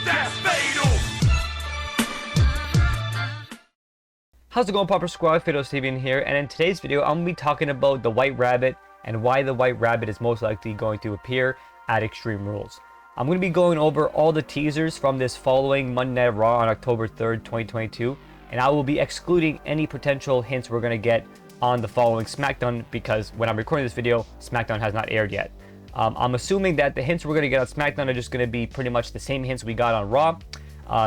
that's fatal. How's it going, Popper Squad? FatalSteven here, and in today's video I'm going to be talking about the White Rabbit and why the White Rabbit is most likely going to appear at Extreme Rules. I'm going to be going over all the teasers from this following Monday Night Raw on October 3rd, 2022, and I will be excluding any potential hints we're going to get on the following SmackDown because when I'm recording this video, SmackDown has not aired yet. I'm assuming that the hints we're going to get on SmackDown are just going to be pretty much the same hints we got on Raw,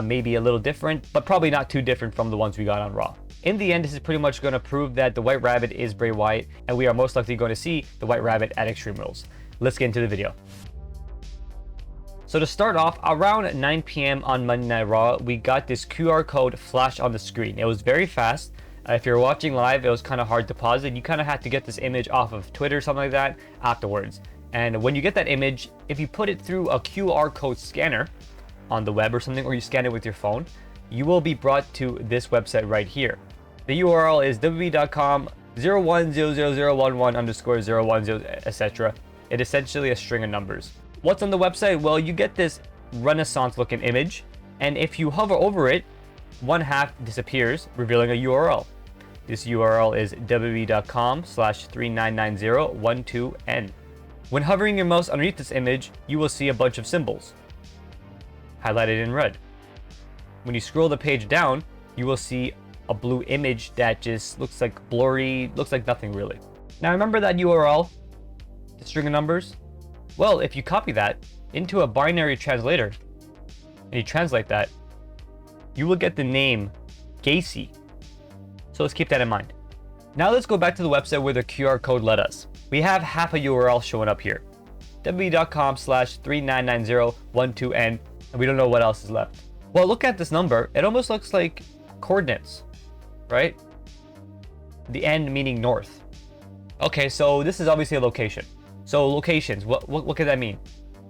maybe a little different, but probably not too different from the ones we got on Raw. In the end, this is pretty much going to prove that the White Rabbit is Bray Wyatt, and we are most likely going to see the White Rabbit at Extreme Rules. Let's get into the video. So to start off, around 9 p.m. on Monday Night Raw, we got this QR code flash on the screen. It was very fast. If you're watching live, it was kind of hard to pause it. You kind of had to get this image off of Twitter or something like that afterwards. And when you get that image, if you put it through a QR code scanner on the web or something, or you scan it with your phone, you will be brought to this website right here. The URL is www.com010011_010, etc. It is essentially a string of numbers. What's on the website? Well, you get this Renaissance looking image, and if you hover over it, one half disappears, revealing a URL. This URL is www.com/399012n. When hovering your mouse underneath this image, you will see a bunch of symbols, highlighted in red. When you scroll the page down, you will see a blue image that just looks like blurry, looks like nothing really. Now remember that URL, the string of numbers? Well, if you copy that into a binary translator and you translate that, you will get the name Gacy. So let's keep that in mind. Now let's go back to the website where the QR code led us. We have half a URL showing up here, www.com/399012n, and we don't know what else is left. Well, look at this number. It almost looks like coordinates, right? The N meaning north. Okay, so this is obviously a location. So locations, what could that mean?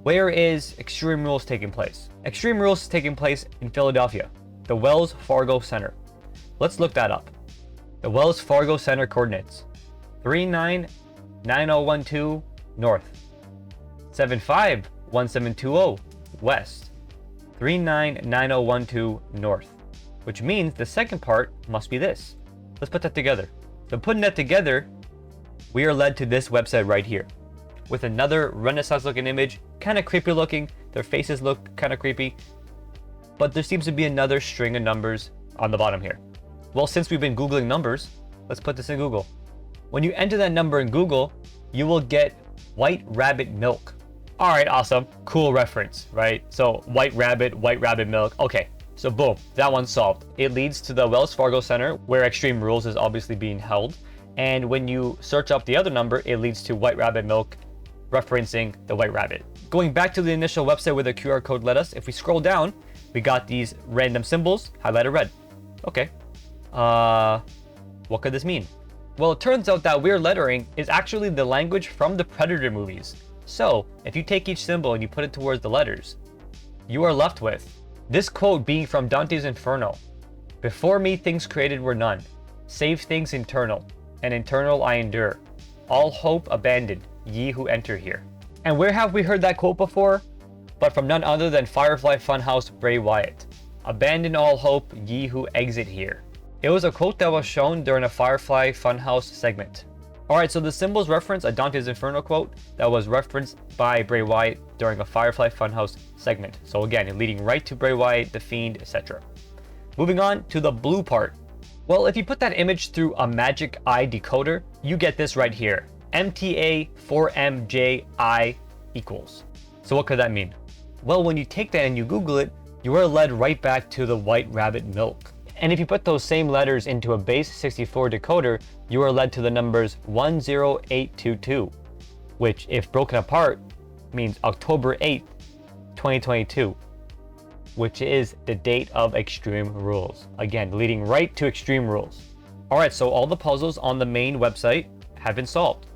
Where is Extreme Rules taking place? Extreme Rules is taking place in Philadelphia, the Wells Fargo Center. Let's look that up. The Wells Fargo Center coordinates: 399012 north, 751720 west, 399012 north, which means the second part must be this. Let's put that together. So putting that together, we are led to this website right here with another Renaissance looking image, kind of creepy looking. Their faces look kind of creepy, but there seems to be another string of numbers on the bottom here. Well, since we've been Googling numbers, let's put this in Google. When you enter that number in Google, you will get White Rabbit Milk. All right, awesome, cool reference, right? So White Rabbit Milk. Okay, so boom, that one's solved. It leads to the Wells Fargo Center where Extreme Rules is obviously being held. And when you search up the other number, it leads to White Rabbit Milk, referencing the White Rabbit. Going back to the initial website where the QR code led us, if we scroll down, we got these random symbols highlighted red. Okay, what could this mean? Well, it turns out that weird lettering is actually the language from the Predator movies. So if you take each symbol and you put it towards the letters, you are left with this quote being from Dante's Inferno: "Before me things created were none, save things internal, and internal I endure. All hope abandoned, ye who enter here." And where have we heard that quote before? But from none other than Firefly Funhouse Bray Wyatt. "Abandon all hope, ye who exit here." It was a quote that was shown during a Firefly Funhouse segment. Alright, so the symbols reference a Dante's Inferno quote that was referenced by Bray Wyatt during a Firefly Funhouse segment. So again, leading right to Bray Wyatt, the Fiend, etc. Moving on to the blue part. Well, if you put that image through a magic eye decoder, you get this right here. MTA4MJI equals. So what could that mean? Well, when you take that and you Google it, you are led right back to the White Rabbit Milk. And if you put those same letters into a base 64 decoder, you are led to the numbers 10822, which if broken apart means October 8th, 2022, which is the date of Extreme Rules. Again, leading right to Extreme Rules. Alright, so all the puzzles on the main website have been solved,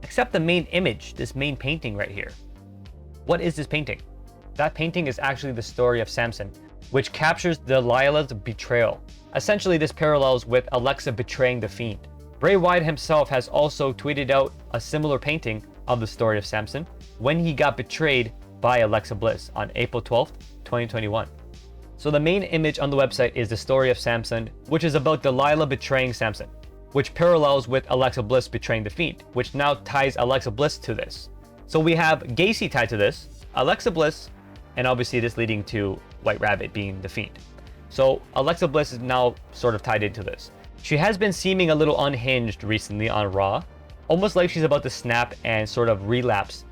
except the main image, this main painting right here. What is this painting? That painting is actually the story of Samson, which captures Delilah's betrayal. Essentially, this parallels with Alexa betraying the Fiend. Bray Wyatt himself has also tweeted out a similar painting of the story of Samson. When he got betrayed by Alexa Bliss on April 12th, 2021. So the main image on the website is the story of Samson, which is about Delilah betraying Samson, which parallels with Alexa Bliss betraying the Fiend, which now ties Alexa Bliss to this. So we have Gacy tied to this, Alexa Bliss, and obviously this leading to White Rabbit being the Fiend. So Alexa Bliss is now sort of tied into this. She has been seeming a little unhinged recently on Raw, almost like she's about to snap and sort of relapse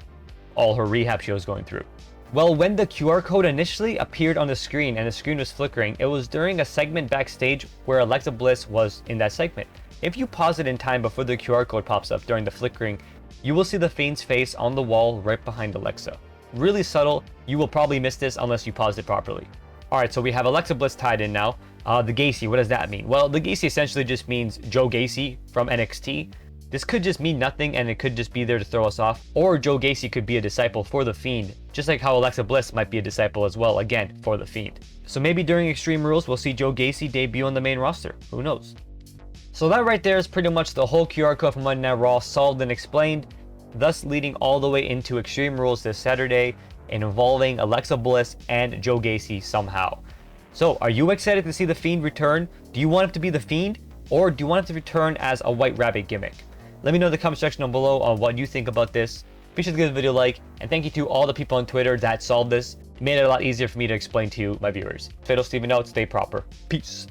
all her rehab she was going through. Well, when the QR code initially appeared on the screen and the screen was flickering, it was during a segment backstage where Alexa Bliss was in that segment. If you pause it in time before the QR code pops up during the flickering, you will see the Fiend's face on the wall right behind Alexa. Really subtle, you will probably miss this unless you pause it properly. Alright, so we have Alexa Bliss tied in now. The Gacy, what does that mean? Well, the Gacy essentially just means Joe Gacy from NXT. This could just mean nothing and it could just be there to throw us off. Or Joe Gacy could be a disciple for the Fiend, just like how Alexa Bliss might be a disciple as well, again, for the Fiend. So maybe during Extreme Rules, we'll see Joe Gacy debut on the main roster. Who knows? So that right there is pretty much the whole QR code from Monday Night Raw solved and explained, thus leading all the way into Extreme Rules this Saturday, involving Alexa Bliss and Joe Gacy somehow. So, are you excited to see the Fiend return? Do you want him to be the Fiend? Or do you want him to return as a White Rabbit gimmick? Let me know in the comment section down below on what you think about this. Be sure to give the video a like, and thank you to all the people on Twitter that solved this. It made it a lot easier for me to explain to you, my viewers. Fatal Steven out, stay proper. Peace.